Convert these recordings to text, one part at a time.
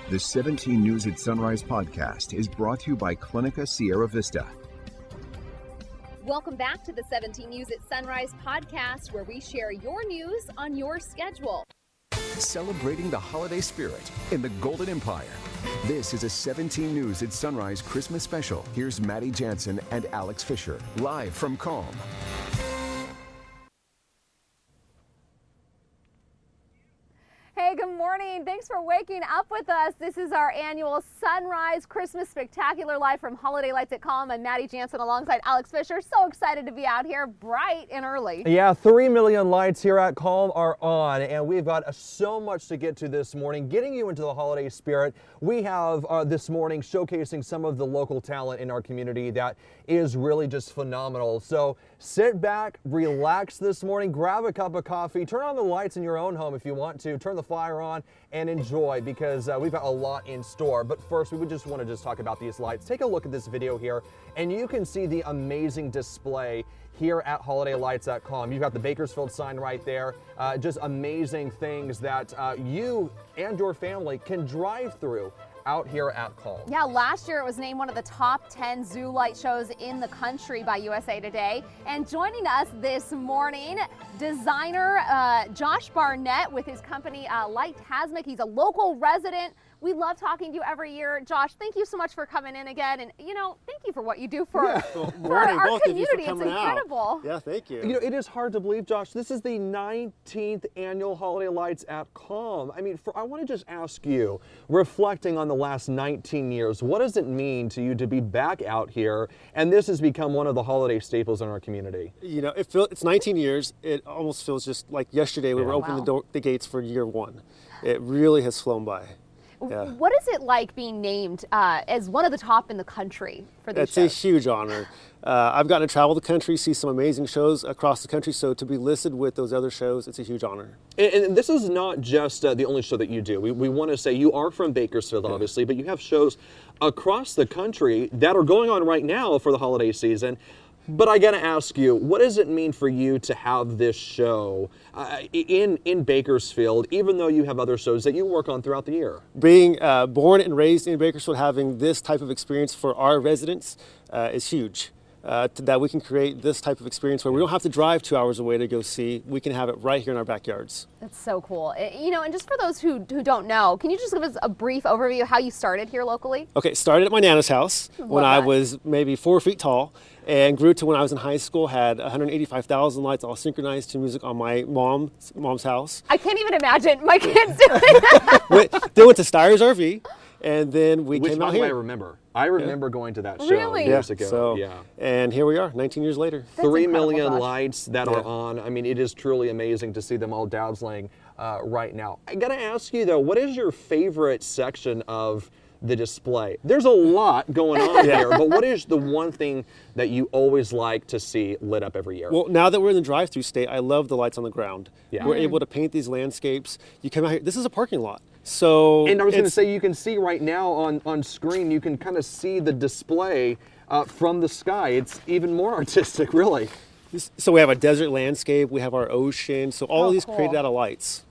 The 17 News at Sunrise podcast is brought to you by Clinica Sierra Vista. Welcome back to the 17 News at Sunrise podcast, where we share your news on your schedule. Celebrating the holiday spirit in the Golden Empire. This is a 17 News at Sunrise Christmas special. Here's Maddie Jansen and Alex Fisher, live from Calm. Hey, good morning. Thanks for waking up with us. This is our annual Sunrise Christmas Spectacular live from Holiday Lights at Calm. I'm Maddie Jansen alongside Alex Fisher. So excited to be out here bright and early. Yeah, 3 million lights here at Calm are on, and we've got so much to get to this morning. Getting you into the holiday spirit, we have this morning showcasing some of the local talent in our community that is really just phenomenal. So sit back, relax this morning, grab a cup of coffee, turn on the lights in your own home if you want to, turn the fire on and enjoy, because we've got a lot in store. But first, we would just want to talk about these lights. Take a look at this video here, and you can see the amazing display here at Holiday Lights at Calm. You've got the Bakersfield sign right there. Just amazing things that you and your family can drive through out here at Calm. Yeah, last year it was named one of the top 10 zoo light shows in the country by USA Today. And joining us this morning, designer Josh Barnett with his company Lightasmic. He's a local resident. We love talking to you every year. Josh, thank you so much for coming in again. And, you know, thank you for what you do for, for our community. It's incredible. Out. Yeah, thank you. You know, it is hard to believe, Josh, this is the 19th annual Holiday Lights at Calm. I mean, I want to just ask you, reflecting on the last 19 years, what does it mean to you to be back out here? And this has become one of the holiday staples in our community. You know, it's 19 years. It almost feels just like yesterday we were opening the gates for year one. It really has flown by. Yeah. What is it like being named as one of the top in the country for these shows? It's a huge honor. I've gotten to travel the country, see some amazing shows across the country, so to be listed with those other shows, it's a huge honor. And this is not just the only show that you do. We want to say you are from Bakersfield, obviously, but you have shows across the country that are going on right now for the holiday season. But I got to ask you, what does it mean for you to have this show in Bakersfield, even though you have other shows that you work on throughout the year? Being born and raised in Bakersfield, having this type of experience for our residents is huge. That we can create this type of experience where we don't have to drive 2 hours away to go see. We can have it right here in our backyards. That's so cool. You know, and just for those who don't know, can you just give us a brief overview of how you started here locally? Okay, started at my Nana's house when I was maybe 4 feet tall, and grew to when I was in high school, had 185,000 lights all synchronized to music on my mom's house. I can't even imagine my kids doing that. Then went to Steyer's RV, and then we came out here. I remember going to that show years ago. So, and here we are, 19 years later. 3 million lights that are on. I mean, it is truly amazing to see them all dazzling right now. I got to ask you, though, what is your favorite section of the display? There's a lot going on here, but what is the one thing that you always like to see lit up every year? Well, now that we're in the drive-through state, I love the lights on the ground. Yeah. We're able to paint these landscapes. You come out here, this is a parking lot. So, and I was going to say, you can see right now on screen, you can kind of see the display from the sky. It's even more artistic, really. So we have a desert landscape, we have our ocean, so all of these created out of lights.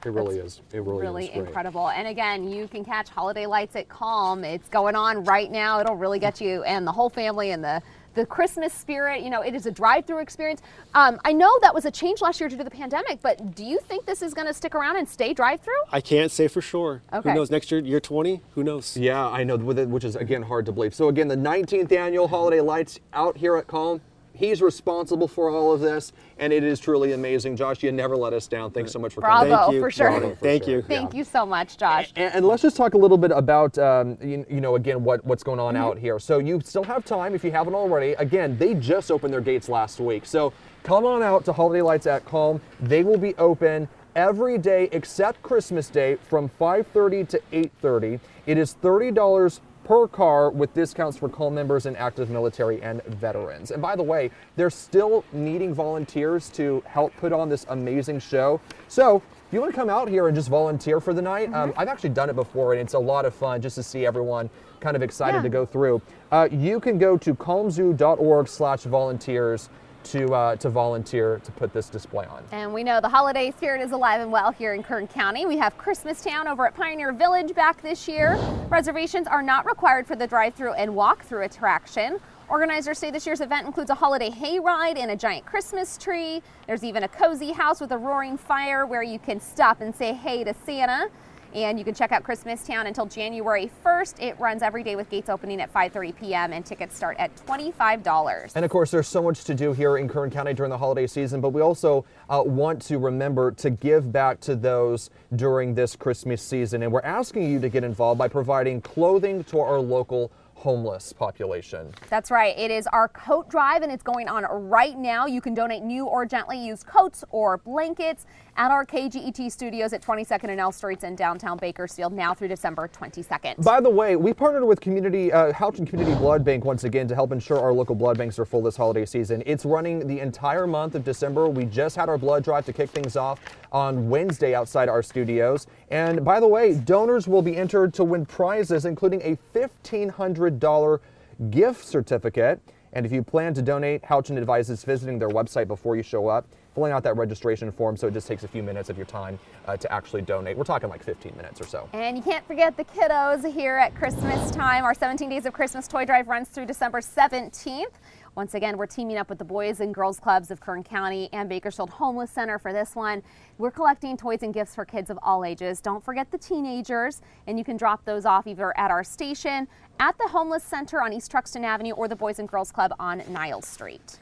It really is. It really is incredible. And again, you can catch Holiday Lights at Calm. It's going on right now. It'll really get you and the whole family and the Christmas spirit. You know, it is a drive-through experience. I know that was a change last year due to the pandemic, but do you think this is going to stick around and stay drive-through? I can't say for sure. Okay. Who knows? Next year, year 20, who knows? Yeah, I know, which is, again, hard to believe. So again, the 19th annual Holiday Lights out here at Calm. He's responsible for all of this, and it is truly amazing. Josh, you never let us down. Thanks so much for coming. Bravo, for sure. Thank you. Thank you so much, Josh. And let's just talk a little bit about, you know, again, what's going on out here. So you still have time if you haven't already. Again, they just opened their gates last week. So come on out to Holiday Lights at Calm. They will be open every day except Christmas Day from 5:30 to 8:30. It is $30 per car with discounts for Calm members and active military and veterans. And by the way, they're still needing volunteers to help put on this amazing show. So if you want to come out here and just volunteer for the night, I've actually done it before, and it's a lot of fun just to see everyone kind of excited to go through. You can go to calmzoo.org/volunteers to volunteer to put this display on. And we know the holiday spirit is alive and well here in Kern County. We have Christmas Town over at Pioneer Village back this year. Reservations are not required for the drive-through and walk-through attraction. Organizers say this year's event includes a holiday hayride and a giant Christmas tree. There's even a cozy house with a roaring fire where you can stop and say hey to Santa. And you can check out Christmas Town until January 1st. It runs every day with gates opening at 5:30 p.m. and tickets start at $25. And of course, there's so much to do here in Kern County during the holiday season, but we also want to remember to give back to those during this Christmas season. And we're asking you to get involved by providing clothing to our local homeless population. That's right. It is our coat drive and it's going on right now. You can donate new or gently used coats or blankets at our KGET studios at 22nd and L Streets in downtown Bakersfield now through December 22nd. By the way, we partnered with Houghton Community Blood Bank once again to help ensure our local blood banks are full this holiday season. It's running the entire month of December. We just had our blood drive to kick things off on Wednesday outside our studios. And by the way, donors will be entered to win prizes, including a $1,500 gift certificate. And if you plan to donate, Houghton advises visiting their website before you show up, filling out that registration form, so it just takes a few minutes of your time to actually donate. We're talking like 15 minutes or so. And you can't forget the kiddos here at Christmas time. Our 17 Days of Christmas toy drive runs through December 17th. Once again, we're teaming up with the Boys and Girls Clubs of Kern County and Bakersfield Homeless Center for this one. We're collecting toys and gifts for kids of all ages. Don't forget the teenagers, and you can drop those off either at our station, at the Homeless Center on East Truxton Avenue, or the Boys and Girls Club on Niles Street.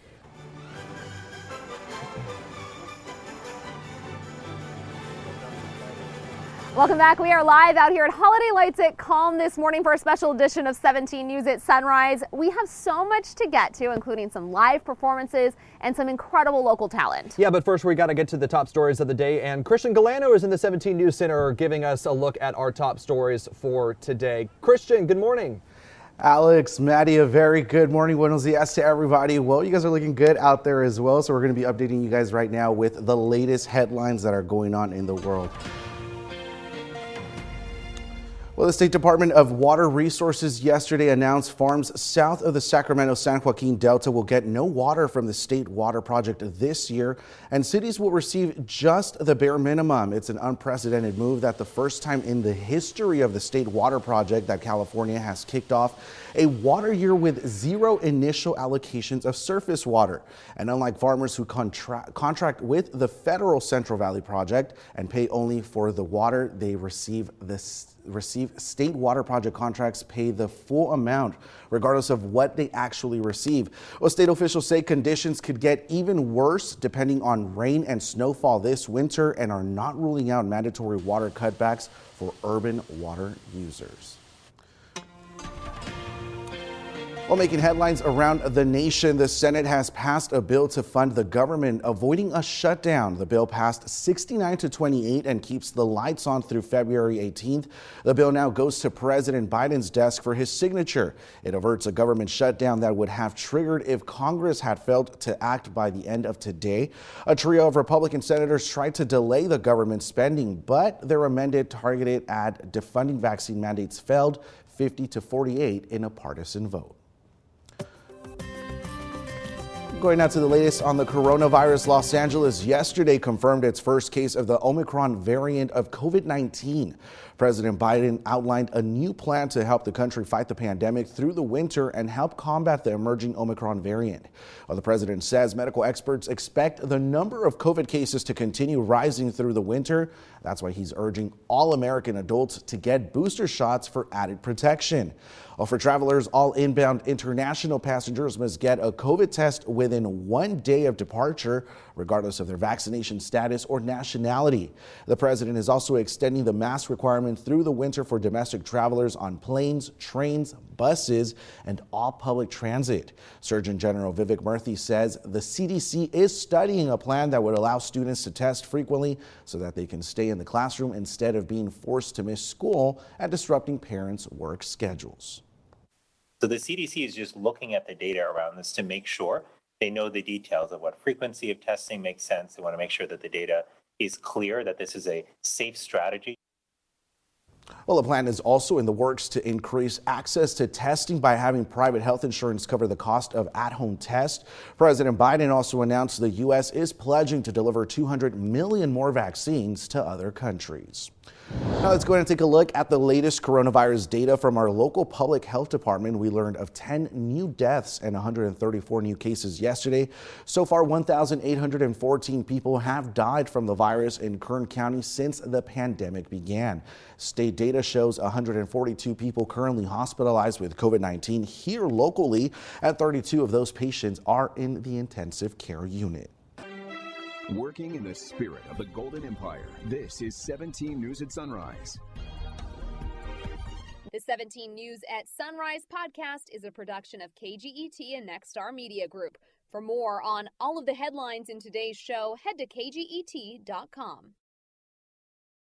Welcome back. We are live out here at Holiday Lights at Calm this morning for a special edition of 17 News at Sunrise. We have so much to get to, including some live performances and some incredible local talent. Yeah, but first we got to get to the top stories of the day, and Christian Galano is in the 17 News Center giving us a look at our top stories for today. Christian, good morning. Alex, Maddie, a very good morning. Buenos dias to everybody. Well, you guys are looking good out there as well, so we're going to be updating you guys right now with the latest headlines that are going on in the world. Well, the State Department of Water Resources yesterday announced farms south of the Sacramento-San Joaquin Delta will get no water from the state water project this year, and cities will receive just the bare minimum. It's an unprecedented move that the first time in the history of the state water project that California has kicked off a water year with zero initial allocations of surface water. And unlike farmers who contract with the federal Central Valley Project and pay only for the water they receive, state water project contracts pay the full amount regardless of what they actually receive. Well, state officials say conditions could get even worse depending on rain and snowfall this winter and are not ruling out mandatory water cutbacks for urban water users. While making headlines around the nation, the Senate has passed a bill to fund the government avoiding a shutdown. The bill passed 69-28 and keeps the lights on through February 18th. The bill now goes to President Biden's desk for his signature. It averts a government shutdown that would have triggered if Congress had failed to act by the end of today. A trio of Republican senators tried to delay the government spending, but their amended targeted at defunding vaccine mandates failed 50-48 in a partisan vote. Going now to the latest on the coronavirus, Los Angeles yesterday confirmed its first case of the Omicron variant of COVID-19. President Biden outlined a new plan to help the country fight the pandemic through the winter and help combat the emerging Omicron variant. While the president says medical experts expect the number of COVID cases to continue rising through the winter, that's why he's urging all American adults to get booster shots for added protection. Well, for travelers, all inbound international passengers must get a COVID test within 1 day of departure, regardless of their vaccination status or nationality. The president is also extending the mask requirement through the winter for domestic travelers on planes, trains, buses, and all public transit. Surgeon General Vivek Murthy says the CDC is studying a plan that would allow students to test frequently so that they can stay in the classroom instead of being forced to miss school and disrupting parents' work schedules. So the CDC is just looking at the data around this to make sure they know the details of what frequency of testing makes sense. They want to make sure that the data is clear, that this is a safe strategy. Well, a plan is also in the works to increase access to testing by having private health insurance cover the cost of at-home tests. President Biden also announced the U.S. is pledging to deliver 200 million more vaccines to other countries. Now let's go ahead and take a look at the latest coronavirus data from our local public health department. We learned of 10 new deaths and 134 new cases yesterday. So far, 1,814 people have died from the virus in Kern County since the pandemic began. State data shows 142 people currently hospitalized with COVID-19 here locally, and 32 of those patients are in the intensive care unit. Working in the spirit of the Golden Empire, this is 17 News at Sunrise. The 17 News at Sunrise podcast is a production of KGET and Nexstar Media Group. For more on all of the headlines in today's show, head to kget.com.